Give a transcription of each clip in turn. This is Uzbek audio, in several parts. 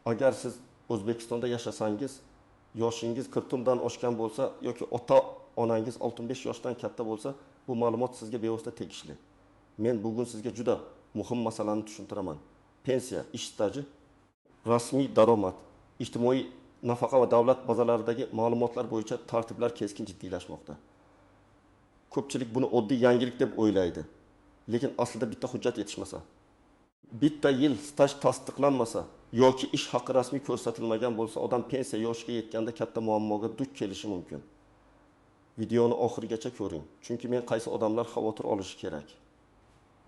Agar siz O'zbekistonda yashasangiz, yoshingiz 40 dan oshgan bo'lsa yoki ota-onangiz 65 yoshdan katta bo'lsa, bu ma'lumot sizga bevosita tegishli. Men bugun sizga juda muhim masalani tushuntiraman. Pensiya, ish staji, rasmiy daromad, ijtimoiy nafaqa va davlat bazalaridagi ma'lumotlar bo'yicha tartiblar keskin jiddiylashmoqda. Ko'pchilik buni oddiy yangilik deb o'ylaydi. Lekin aslida bitta hujjat yetishmasa, bitta yil staj tasdiqlanmasa yoki ish haqi rasmiy ko'rsatilmagan bo'lsa, odam pensiya yoshiga yetganda katta muammoga duch kelishi mumkin. Videoni oxirigacha ko'ring, chunki men qaysi odamlar xavotir olishi kerak,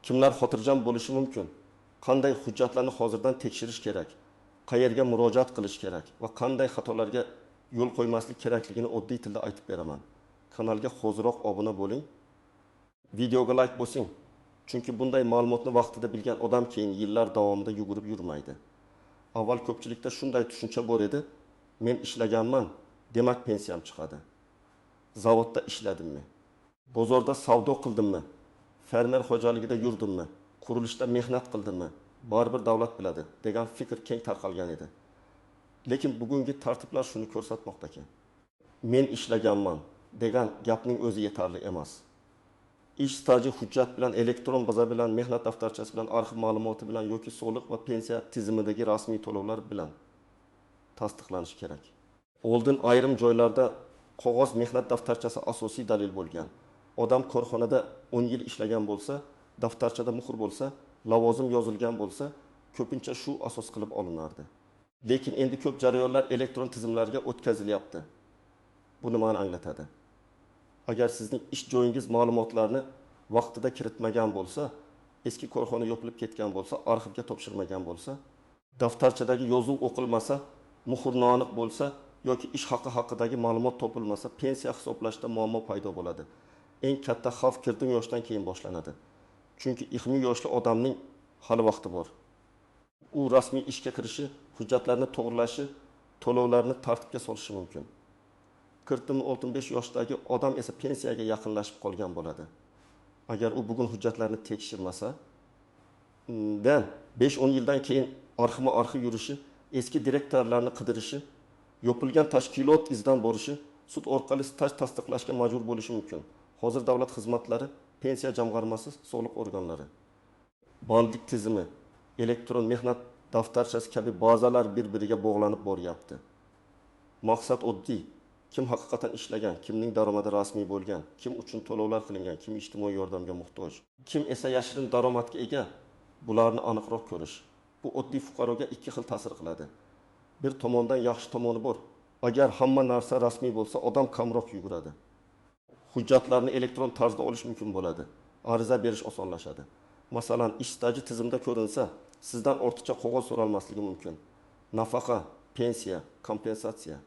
kimlar xotirjam bo'lishi mumkin, qanday hujjatlarni hozirdan tekshirish kerak, qayerga murojaat qilish kerak va qanday xatolarga yo'l qo'ymaslik kerakligini oddiy tilda aytib beraman. Kanalga hoziroq obuna bo'ling, videoga like bosing. Chunki bunday ma'lumotni vaqtida bilgan odam keyin yillar davomida yugurib yurmaydi. Avval ko'pchilikda shunday tushuncha bor edi: men ishlaganman, demak pensiyam chiqadi. Zavodda ishladimmi? Bozorda savdo qildimmi? Fermer xo'jaligida yurdimmi? Qurilishda mehnat qildimmi? Baribir davlat biladi degan fikr keng tarqalgan edi. Lekin bugungi tartiblar shuni ko'rsatmoqdaki, men ishlaganman degan gapning o'zi yetarli emas. Ish staji hujjat bilan, elektron baza bilan, mehnat daftarchasi bilan, arxiv ma'lumoti bilan yoki soliq va pensiya tizimidagi rasmiy to'lovlar bilan tasdiqlanishi kerak. Oldin ayrim joylarda qog'oz mehnat daftarchasi asosiy dalil bo'lgan. Odam korxonada 10 yil ishlagan bo'lsa, daftarchada muhr bo'lsa, lavozim yozilgan bo'lsa, ko'pincha shu asos qilib olinardi. Lekin endi ko'p jarayonlar elektron tizimlarga o'tkazilyapti. Bu nimani anglatadi? Agar sizning ish joyingiz ma'lumotlarni vaqtida kiritmagan bo'lsa, eski korxona yopilib ketgan bo'lsa, arxivga topshirmagan bo'lsa, daftarchadagi yozuv o'qilmasa, muhr noaniq bo'lsa yoki ish haqi haqidagi ma'lumot topilmasa, pensiya hisoblashda muammo paydo bo'ladi. Eng katta xavf kirdim yoshdan keyin boshlanadi. Chunki 20 yoshli odamning hali vaqti bor. U rasmiy ishga kirishi, hujjatlarni to'g'rilashi, to'lovlarni tartibga solishi mumkin. 40-65 yoshdagi odam esa pensiyaga yaqinlashib qolgan bo'ladi. Agar u bugun hujjatlarni tekshirmasa, 5-10 yildan keyin arxiv yurishi, eski direktorlarni qidirishi, yopilgan tashkilot izdan borishi, sud orqali staj tasdiqlashga majbur bo'lishi mumkin. Hozir davlat xizmatlari, pensiya jamg'armasi, soliq organlari, bandlik tizimi, elektron mehnat daftarchasi kabi bazalar bir-biriga bog'lanib boryapti. Maqsad oddiy: kim haqiqatan ishlagan, kimning daromadi rasmiy bo'lgan, kim uchun to'lovlar qilingan, kim ijtimoiy yordamga muhtoj, kim esa yashirin daromadga ega, bularni aniqroq ko'rish. Bu oddiy fuqaroga ikki xil ta'sir qiladi. Bir tomondan yaxshi tomoni bor. Agar hamma narsa rasmiy bo'lsa, odam kamroq yuguradi. Hujjatlarni elektron tarzda olish mumkin bo'ladi. Ariza berish osonlashadi. Masalan, ish staji tizimda ko'rinsa, sizdan ortiqcha qog'oz so'ralmasligi mumkin. Nafaqa, pensiya, kompensatsiya,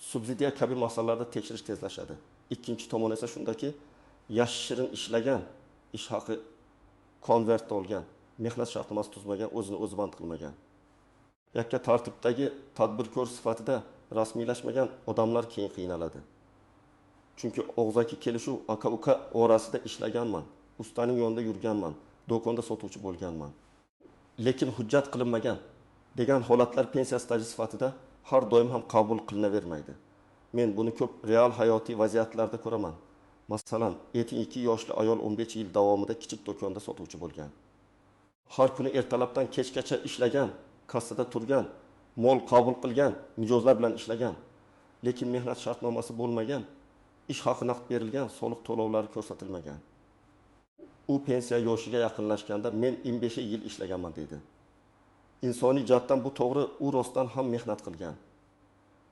subsidiya kabi masalalarda tekshirish tezlashadi. Ikkinchi tomon esa shundaki, yashirin ishlagan, ish haqi konvertda olgan, mehnat shartnomasi tuzmagan, o'zini o'zi band qilmagan, yakka tartibdagi tadbirkor sifatida rasmiylashmagan odamlar keyin qiynaladi. Chunki og'zaki kelishuv aka-uka orasida ishlaganman, ustaning yonida yurganman, do'konda sotuvchi bo'lganman, lekin hujjat qilinmagan degan holatlar pensiya staji sifatida har doim ham qabul qilinavermaydi. Men buni ko'p real hayotiy vaziyatlarda ko'raman. Masalan, 72 yoshli ayol 15 yil davomida kichik do'konda sotuvchi bo'lgan. Har kuni ertalabdan kechgacha ishlagan, kassada turgan, mol qabul qilgan, mijozlar bilan ishlagan, lekin mehnat shartnomasi bo'lmagan, ish haqi naqd berilgan, soliq to'lovlari ko'rsatilmagan. U pensiya yoshiga yaqinlashganda men 25 yil ishlaganman deydi. Insoniy jihatdan bu to'g'ri, u rostdan ham mehnat qilgan.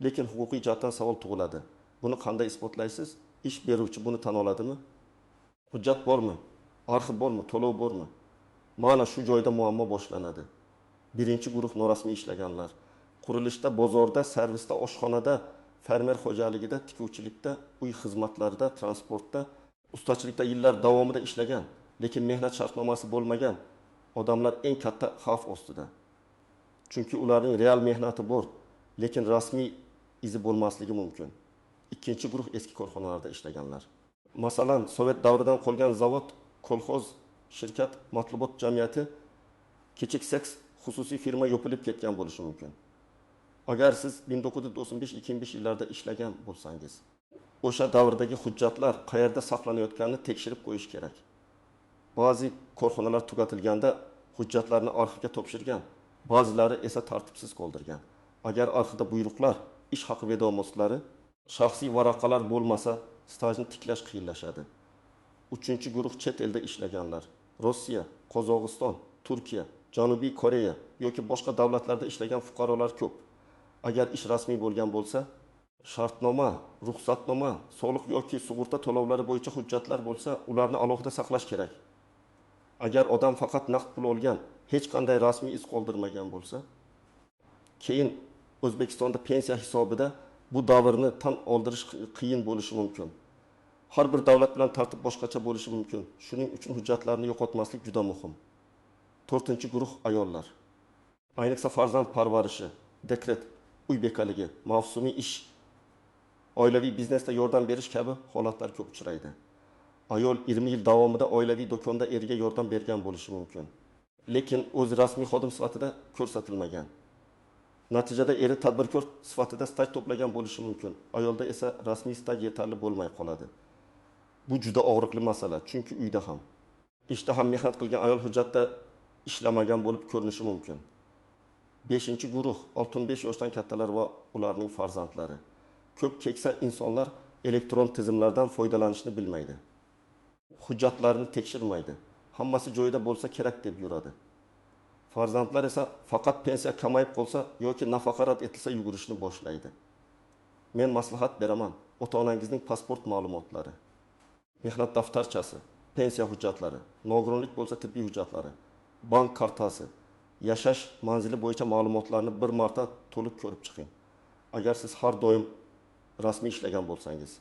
Lekin huquqiy jihatdan savol tug'iladi. Buni qanday isbotlaysiz? Ish beruvchi buni tan oladimi? Hujjat bormi? Arxiv bormi? To'lov bormi? Mana shu joyda muammo boshlanadi. Birinchi guruh norasmiy ishlaganlar, qurilishda, bozorda, servisda, oshxonada, fermer xo'jaligida, tikuvchilikda, uy xizmatlarida, transportda, ustachilikda yillar davomida ishlagan, lekin mehnat shartnomasi bo'lmagan odamlar eng katta xavf ostida. Chunki ularning real mehnati bor, lekin rasmiy izi bo'lmasligi mumkin. Ikkinchi guruh eski korxonalarda ishlaganlar. Masalan, Sovet davridan qolgan zavod, kolxoz, shirkat, matlubot jamiyati, kichik seks xususiy firma yopilib ketgan bo'lishi mumkin. Agar siz 1995-2005 yillarda ishlagan bo'lsangiz, o'sha davrdagi hujjatlar qayerda saqlanayotganini tekshirib qo'yish kerak. Ba'zi korxonalar tugatilganda hujjatlarni arxivga topshirgan, ba'zilari esa tartibsiz qoldirgan. Agar arxivda buyruqlar, ish haqi vedomotlari, shaxsiy varaqalar bo'lmasa, stajni tiklash qiyinlashadi. 3-guruh chet elda ishlaganlar, Rossiya, Qozog'iston, Turkiya, Janubiy Koreya yoki boshqa davlatlarda ishlagan fuqarolar ko'p. Agar ish rasmiy bo'lgan bo'lsa, shartnoma, ruxsatnoma, soliq yoki sug'urta to'lovlari bo'yicha hujjatlar bo'lsa, ularni alohida saqlash kerak. Agar odam faqat naqd pul olgan, hech qanday rasmiy iz qoldirmagan bo'lsa, keyin O'zbekistonda pensiya hisobida bu davrni tan oldirish qiyin bo'lishi mumkin. Har bir davlat bilan tartib boshqacha bo'lishi mumkin. Shuning uchun hujjatlarni yo'qotmaslik juda muhim. 4-guruh ayollar. Ayniqsa farzand parvarishi, dekret, uy bekaligi, mavsumiy ish, oilaviy biznesda yordam berish kabi holatlar ko'p uchraydi. Ayol 20 yil davomida oilaviy do'konda eriga yordam bergan bo'lishi mumkin, lekin o'zi rasmiy xodim sifatida ko'rsatilmagan. Natijada eri tadbirkor sifatida staj to'plagan bo'lishi mumkin. Ayolda esa rasmiy staj yetarli bo'lmay qoladi. Bu juda og'riqli masala, chunki uyda ham, ishda ham mehnat qilgan ayol hujjatda ishlamagan bo'lib ko'rinishi mumkin. 5-guruh 65 yoshdan kattalar va ularning farzandlari. Ko'p keksa insonlar elektron tizimlardan foydalanishni bilmaydi. Hujjatlarini tekshirmaydi. Hammasi joyida bo'lsa kerak deb yuradi. Farzandlar esa faqat pensiya kamayib qolsa yoki nafaqa rad etilsa yugurishni boshlaydi. Men maslahat beraman. Ota-onangizning pasport ma'lumotlari, mehnat daftarchasi, pensiya hujjatlari, nogironlik bo'lsa tibbiy hujjatlari, bank kartasi, yashash manzili bo'yicha ma'lumotlarni bir marta to'liq ko'rib chiqing. Agar siz har doim rasmiy ishlagan bo'lsangiz,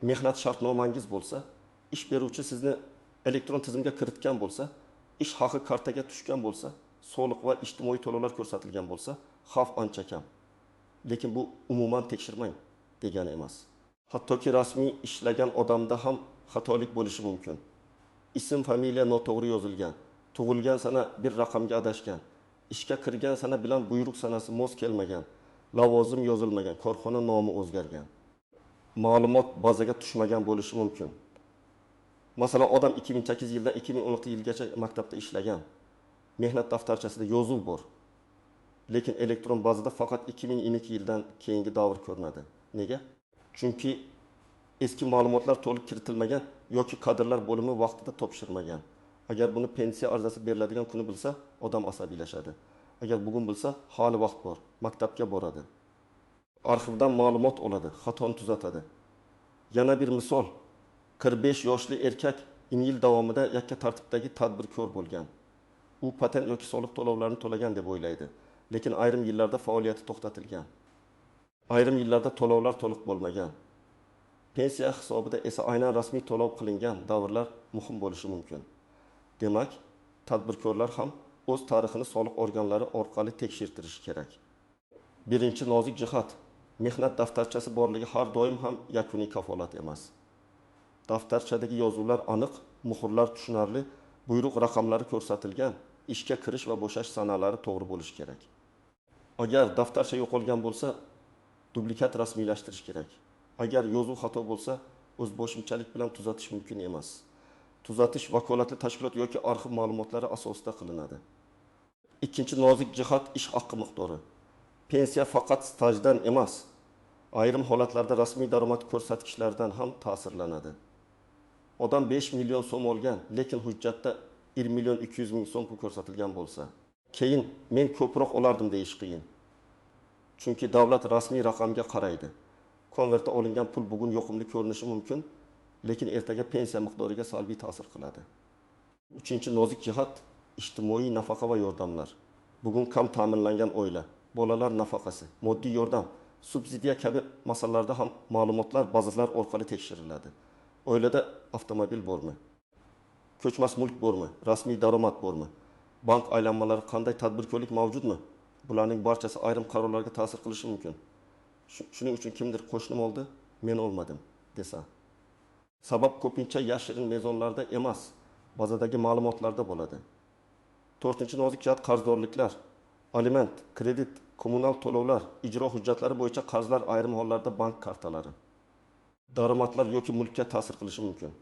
mehnat shartnomangiz bo'lsa, ish beruvchi sizni elektron tizimga kiritgan bo'lsa, ish haqi kartaga tushgan bo'lsa, soliq va ijtimoiy to'lovlar ko'rsatilgan bo'lsa, xavf ancha kam. Lekin bu umuman tekshirmang degani emas. Hattoki rasmiy ishlagan odamda ham xatolik bo'lishi mumkin. Ism, familiya noto'g'ri yozilgan, tug'ilgan sana bir raqamga adashgan, ishga kirgan sana bilan buyruq sanasi mos kelmagan, lavozim yozilmagan, korxona nomi o'zgargan, ma'lumot bazaga tushmagan bo'lishi mumkin. Masalan, odam 2008 yildan 2016 yilgacha maktabda ishlagan. Mehnat daftarchasida yozuv bor. Lekin elektron bazada faqat 2012 yildan keyingi davr ko'rinadi. Nega? Chunki eski ma'lumotlar to'liq kiritilmagan yoki kadrlar bo'limi vaqtida topshirmagan. Agar buni pensiya arizasi beriladigan kuni bilsa, odam asabiylashadi. Agar bugun bilsa, hali vaqt bor, maktabga boradi. Arxivdan ma'lumot oladi, xatoni tuzatadi. Yana bir misol, 45 yoshli erkak 20 yil davomida yakka tartibdagi tadbirkor bo'lgan. U patent yoki soliq to'lovlarini to'lagan deb o'ylaydi, lekin ayrim yillarda faoliyati to'xtatilgan. Ayrim yillarda to'lovlar to'liq bo'lmagan. Pensiya hisobida esa aynan rasmiy to'lov qilingan davrlar muhim bo'lishi mumkin. Demak, tadbirkorlar ham o'z tarixini soliq organlari orqali tekshirtirishi kerak. Birinchi nozik jihat, mehnat daftarchasi borligi har doim ham yakuniy kafolat emas. Daftarchadagi yozuvlar aniq, muhrlar tushunarli, buyruq raqamlari ko'rsatilgan, ishga kirish va bo'shash sanalari to'g'ri bo'lishi kerak. Agar daftarcha yo'qolgan bo'lsa, dublikat rasmiylashtirish kerak. Agar yozuv xato bo'lsa, o'zboshimchalik bilan tuzatish mumkin emas. Tuzatish vakolatli tashkilot yoki arxiv ma'lumotlari asosida qilinadi. Ikkinchi nozik jihat ish haqqi miqdori. Pensiya faqat stajdan emas, ayrim holatlarda rasmiy daromad ko'rsatkichlaridan ham ta'sirlanadi. Odam 5 million so'm olgan, lekin hujjatda 1 million 200 ming so'm pul ko'rsatilgan bo'lsa, keyin men ko'proq olardim deyish qiyin. Chunki davlat rasmiy raqamga qaraydi. Konvertda olingan pul bugun yoqimli ko'rinishi mumkin, lekin ertaga pensiya miqdoriga salbiy ta'sir qiladi. Uchinchi nozik jihat ijtimoiy nafaqa va yordamlar. Bugun kam ta'minlangan oila, bolalar nafaqasi, moddiy yordam, subsidiya kabi masalalarda ham ma'lumotlar bazalar orqali tekshiriladi. Oilada avtomobil bormi? Ko'chmas mulk bormi? Rasmiy daromad bormi? Bank aylanmalari qanday tadbirkorlik mavjudmi? Bularning barchasi ayrim qarorlarga ta'sir qilishi mumkin. Shuning uchun kimdir qo'shnim oldi, men olmadim desa. Sabab ko'pincha yashirin mezonlarda emas, bazadagi ma'lumotlarda bo'ladi. 4-nozik jihat qarzdorliklar. Aliment, kredit, kommunal to'lovlar, ijro hujjatlari bo'yicha qarzlar, ayrim hollarda bank kartalari. Daromadlar yoki mulkka ta'sir qilishi mumkin.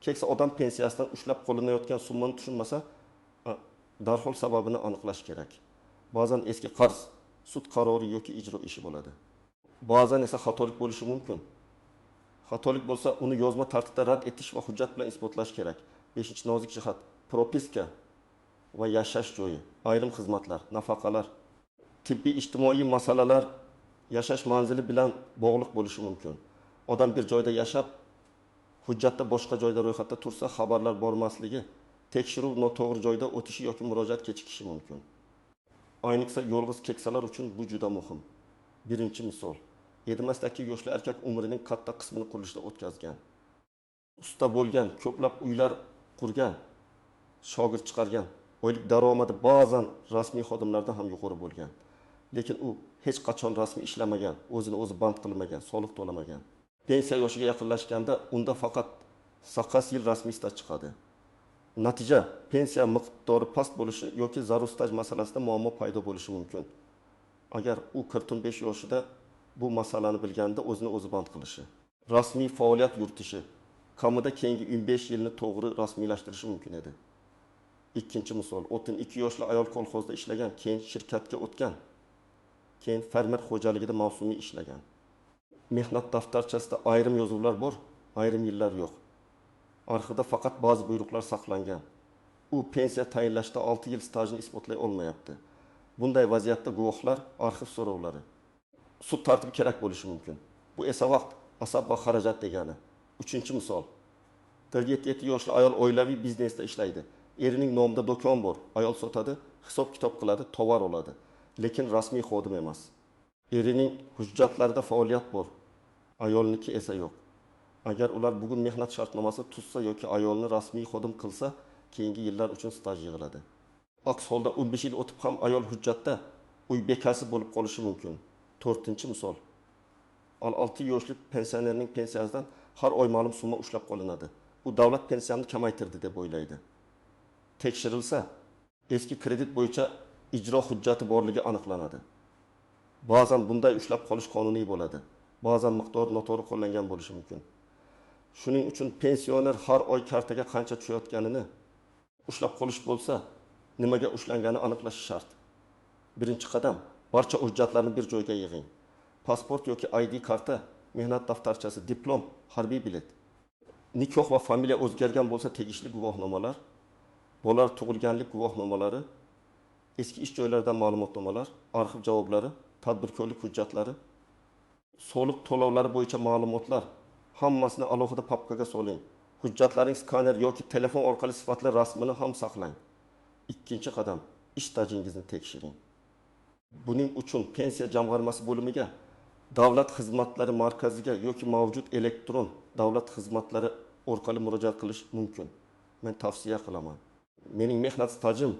Keksa odam pensiyasidan ushlab qo'linayotgan summani tushunmasa, darhol sababini aniqlash kerak. Ba'zan eski qarz, sud qarori yoki ijro ishi bo'ladi. Ba'zan esa xatolik bo'lishi mumkin. Xatolik bo'lsa, uni yozma tartibda rad etish va hujjat bilan isbotlash kerak. 5-nozik jihat: propiska va yashash joyi, ayrim xizmatlar, nafaqalar, tibbiy ijtimoiy masalalar yashash manzili bilan bog'liq bo'lishi mumkin. Odam bir joyda yashab, hujjatda boshqa joyda ro'yxatda tursa, xabarlar bormasligi, tekshiruv noto'g'ri joyda o'tishi yoki murojaat kechikishi mumkin. Ayniqsa yolg'iz keksalar uchun bu juda muhim. Birinchi misol: 7-dagi yoshli erkak umrining katta qismini qurilishda o'tkazgan. Usta bo'lgan, ko'plab uylar qurgan, shogird chiqargan, oylik daromadi ba'zan rasmiy xodimlardan ham yuqori bo'lgan. Lekin u hech qachon rasmiy ishlamagan, o'zini o'zi band qilmagan, soliq to'lamagan. Pensiya yoshiga yaqinlashganda unda faqat 8 yil rasmiy staj chiqadi. Natija pensiya miqdori past bo'lishi yoki zarur staj masalasida muammo paydo bo'lishi mumkin. Agar u 45 yoshida bu masalani bilganda o'zini o'zi band qilishi, rasmiy faoliyat yuritishi, kamida keyingi 15 yilni to'g'ri rasmiylashtirishi mumkin edi. Ikkinchi misol: 32 yoshli ayol kolxozda ishlagan, keyin shirkatga o'tgan, keyin fermer xo'jaligida mavsumiy ishlagan. Mehnat daftarchasida ayrim yozuvlar bor, ayrim yillar yo'q. Arxivda faqat ba'zi buyruqlar saqlangan. U pensiya tayinlashda 6 yil stajini isbotlay olmayapti. Bunday vaziyatda guvohlar, arxiv so'rovlari, sud tartibi kerak bo'lishi mumkin. Bu esa vaqt, asab va xarajat degani. Uchinchi misol: 47 yoshli ayol oilaviy biznesda ishlaydi. Erining nomida do'kon bor, ayol sotadi, hisob-kitob qiladi, tovar oladi, lekin rasmiy xodim emas. Erining hujjatlarida faoliyat bor, ayolniki esa yo'q. Agar ular bugun mehnat shartnomasi tuzsa yoki ayolni rasmiy xodim qilsa, keyingi yillar uchun staj yig'iladi. Aks holda 15 yil o'tib ham ayol hujjatda uy bekasi bo'lib qolishi mumkin. To'rtinchi misol: 6 yoshli pensionerning pensiyasidan har oy ma'lum summa ushlab qolinadi. U davlat pensiyamni kamaytirdi deb o'ylaydi. Tekshirilsa, eski kredit bo'yicha ijro hujjati borligi aniqlanadi. Ba'zan bunday ushlab qolish qonuniy bo'ladi. Ba'zan miqdor noto'g'ri qo'llangan bo'lishi mumkin. Shuning uchun pensioner har oy kartaga qancha tushayotganini ushlab qolish bo'lsa, nimaga ushlangani aniqlash shart. Birinchi qadam: barcha hujjatlarni bir joyga yig'ing. Pasport yoki ID karta, mehnat daftarchasi, diplom, harbiy bilet. Nikoh va familiya o'zgargan bo'lsa tegishli guvohnomalar, bolar tug'ilganlik guvohnomalari, eski ish joylaridan ma'lumotnomalar, arxiv javoblari, tadbirkorlik hujjatlari, soliq to'lovlari bo'yicha ma'lumotlar, hammasini alohida papkaga soling. Hujjatlaring skaner yoki telefon orqali sifatli rasmini ham saqlang. Ikkinchi qadam: ish stajingizni tekshiring. Buning uchun pensiya jamg'armasi bo'limiga, davlat xizmatlari markaziga yoki mavjud elektron davlat xizmatlari orqali murojaat qilish mumkin. Men tavsiya qilaman. Mening mehnat stajim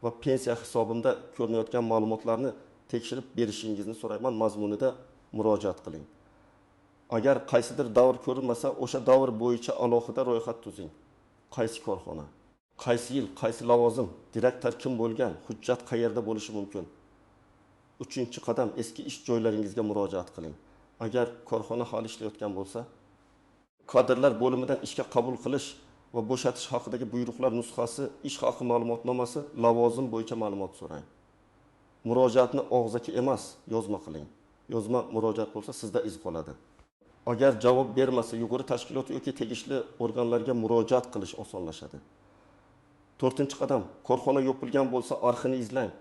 va pensiya hisobimda ko'rinayotgan ma'lumotlarni tekshirib berishingizni so'rayman. Mazmunida murojaat qiling. Agar qaysidir davr ko'rinmasa, o'sha davr bo'yicha alohida ro'yxat tuzing. Qaysi korxona, qaysi yil, qaysi lavozim, direktor kim bo'lgan, hujjat qayerda bo'lishi mumkin. Uchinchi qadam: eski ish joylaringizga murojaat qiling. Agar korxona hali ishlayotgan bo'lsa, kadrlar bo'limidan ishga qabul qilish va bo'shatish haqidagi buyruqlar nusxasi, ish haqi ma'lumotnomasi, lavozim bo'yicha ma'lumot so'rang. Murojaatni og'zaki emas, yozma qiling. Yozma murojaat bo'lsa sizda iz qoladi. Agar javob bermasa, yuqori tashkilot yoki tegishli organlarga murojaat qilish osonlashadi. To'rtinchi qadam: korxona yopilgan bo'lsa, arxivni izlang.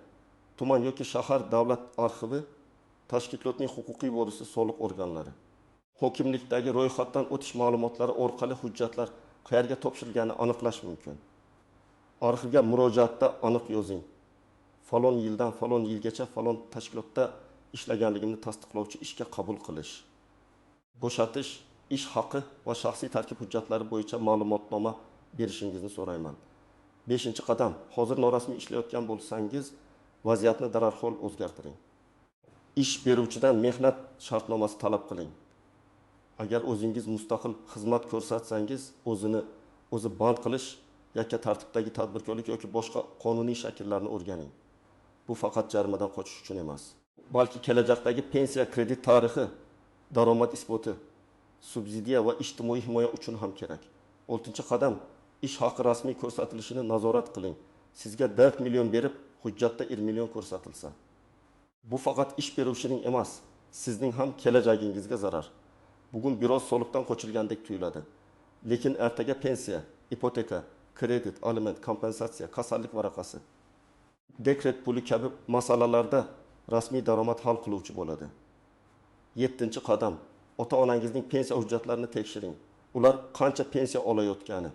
Tuman yoki shahar davlat arxivi, tashkilotning huquqiy vorisi soliq organlari. Hokimlikdagi ro'yxatdan o'tish ma'lumotlari orqali hujjatlar qayerga topshirilganini aniqlash mumkin. Arxivga murojaatda aniq yozing: falon yildan falon yilgacha falon tashkilotda ishlaganligimni tasdiqlovchi ishga qabul qilish. Bo'shatish, ish haqi va shaxsiy tarkib hujjatlari bo'yicha ma'lumotnoma berishingizni so'rayman. 5-qadam: hozir norasmiy ishlayotgan bo'lsangiz, vaziyatni darhol o'zgartiring. Ish beruvchidan mehnat shartnomasi talab qiling. Agar o'zingiz mustaqil xizmat ko'rsatsangiz, o'zi band qilish, yakka tartibdagi tadbirkorlik yoki boshqa qonuniy shakllarni o'rganing. Bu faqat jarimadan qochish uchun emas. Balki kelajakdagi pensiya kredit tarixi, daromad isboti, subsidiya va ijtimoiy himoya uchun ham kerak. 6-qadam ish haqi rasmiy ko'rsatilishini nazorat qiling. Sizga 4 million berib, hujjatda 20 million ko'rsatilsa. Bu faqat ish beruvchining emas, sizning ham kelajagingizga zarar. Bugun biroz soliqdan qochilgandek tuyuladi. Lekin ertaga pensiya, ipoteka, kredit, aliment, kompensatsiya, kasallik varaqasi, dekret puli kabi masalalarda rasmiy daromad hal qiluvchi bo'ladi. 7-qadam ota-onangizning pensiya hujjatlarini tekshiring. Ular qancha pensiya olayotgani,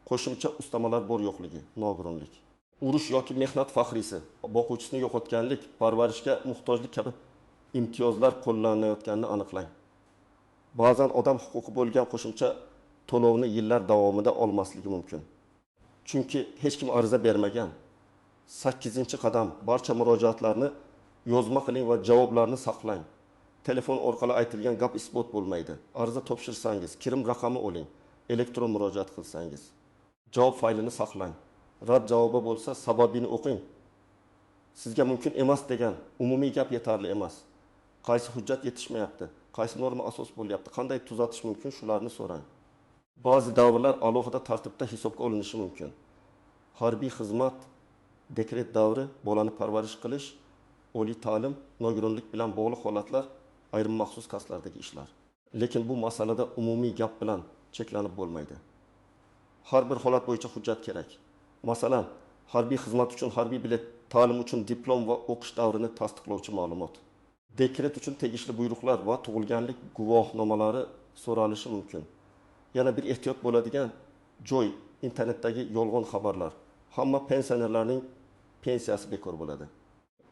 qo'shimcha ustamalar bor yo'qligi, nogironlik, urush yoki mehnat faxriysi, boquvchisini yo'qotganlik, parvarishga muhtojlik kabi imtiyozlar qo'llanayotganini aniqlang. Ba'zan odam huquqi bo'lgan qo'shimcha to'lovni yillar davomida olmasligi mumkin. Chunki hech kim ariza bermagan. 8-qadam barcha murojaatlarni yozma qiling va javoblarni saqlang. Telefon orqali aytilgan gap isbot bo'lmaydi. Ariza topshirsangiz, kirim raqami oling, elektron murojaat qilsangiz, javob faylini saqlang. Rad javobi bo'lsa, sababini o'qing. Sizga mumkin emas degan umumiy gap yetarli emas. Qaysi hujjat yetishmayapti, qaysi norma asos bo'lyapti, qanday tuzatish mumkin, shularni so'rang. Ba'zi davrlar alohida tartibda hisobga olinishi mumkin. Harbiy xizmat, dekret davri, bolani parvarish qilish, oliy ta'lim, nogironlik bilan bog'liq holatlar ayrim maxsus kasblardagi ishlar. Lekin bu masalada umumiy gap bilan cheklanib bo'lmaydi. Har bir holat bo'yicha hujjat kerak. Masalan, harbiy xizmat uchun harbiy bilet, ta'lim uchun diplom va o'qish davrini tasdiqlovchi ma'lumot, dekret uchun tegishli buyruqlar va tug'ilganlik guvohnomalari so'ralishi mumkin. Yana bir ehtiyot bo'ladigan joy internetdagi yolg'on xabarlar. Hamma pensionerlarning pensiyasi bekor bo'ladi.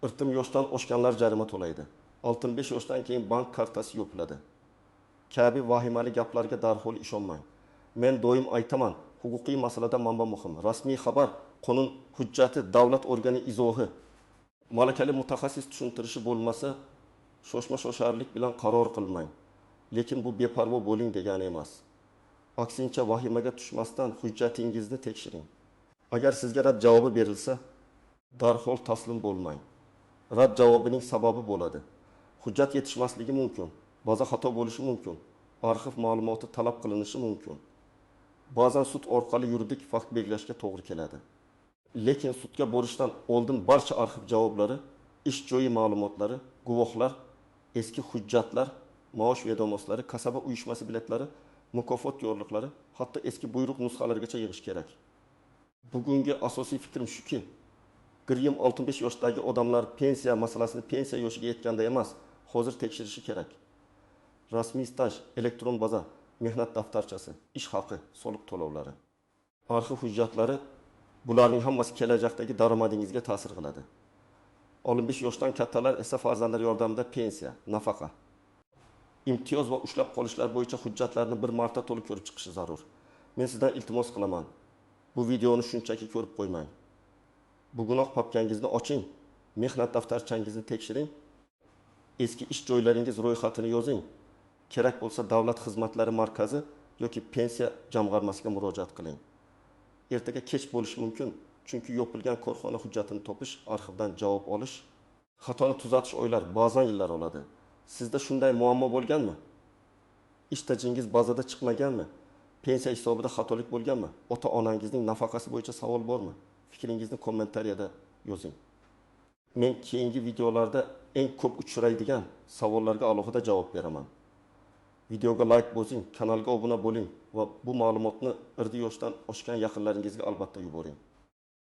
Irtim yoshdan oshganlar jarima to'laydi. 65 yoshdan keyin bank kartasi yopiladi. Kabi vahimali gaplarga darhol ishonmang. Men doim aytaman, huquqiy masalada manba muhim. Rasmiy xabar, qonun hujjati, davlat organi izohi, malakali mutaxassis tushuntirishi bo'lmasa, shoshma-shosharlik bilan qaror qilmang. Lekin bu beparvo bo'ling degani emas. Aksincha vahimaga tushmasdan hujjatingizni tekshiring. Agar sizga rad javobi berilsa, darhol taslim bo'lmang. Rad javobining sababi bo'ladi. Hujjat yetishmasligi mumkin, ba'zi xato bo'lishi mumkin, arxiv ma'lumoti talab qilinishi mumkin. Ba'zan sud orqali yuridik fakt belgilashga to'g'ri keladi. Lekin sudga borishdan oldin barcha arxiv javoblari, ish joyi ma'lumotlari, guvohlar, eski hujjatlar, maosh vedomoslari, kasaba uyushmasi biletlari, mukofot yorliqlari, hatto eski buyruq nusxalarigacha yig'ish kerak. Bugungi asosiy fikrim shuki, 65 yoshdagi odamlar pensiya masalasini pensiya yoshiga yetganda emas, hozir tekshirishi kerak. Rasmiy staj, elektron baza, mehnat daftarchasi, ish haqi, soliq to'lovlari, arxiv hujjatlari, bularning hammasi kelajakdagi daromadingizga ta'sir qiladi. 15 yoshdan kattalar esa farzandlar yordamida pensiya, nafaqa, imtiyoz va ushlab qolishlar bo'yicha hujjatlarni bir marta to'liq ko'rib chiqishi zarur. Men sizdan iltimos qilaman. Bu videoni shunchaki ko'rib qo'ymang. Bugunoq papkangizni oching, mehnat daftarchangizni tekshiring, eski ish joylaringiz ro'yxatini yozing. Kerak bo'lsa davlat xizmatlari markazi yoki pensiya jamg'armasiga murojaat qiling. Ertaga kech bo'lishi mumkin, chunki yopilgan korxona hujjatini topish, arxivdan javob olish, xatoni tuzatish oylar, ba'zan yillar oladi. Sizda shunday muammo bo'lganmi? Ish tajingiz bazada chiqmaganmi? Pensiya hisobida xatolik bo'lganmi? Ota-onangizning nafaqasi bo'yicha savol bormi? Fikringizni kommentariyada yozing. Men keyingi videolarda eng ko'p uchraydigan savollarga alohida javob beraman. Videoga like bosing, kanalga obuna bo'ling va bu ma'lumotni irdi yoshdan oshgan yaqinlaringizga albatta yuboring.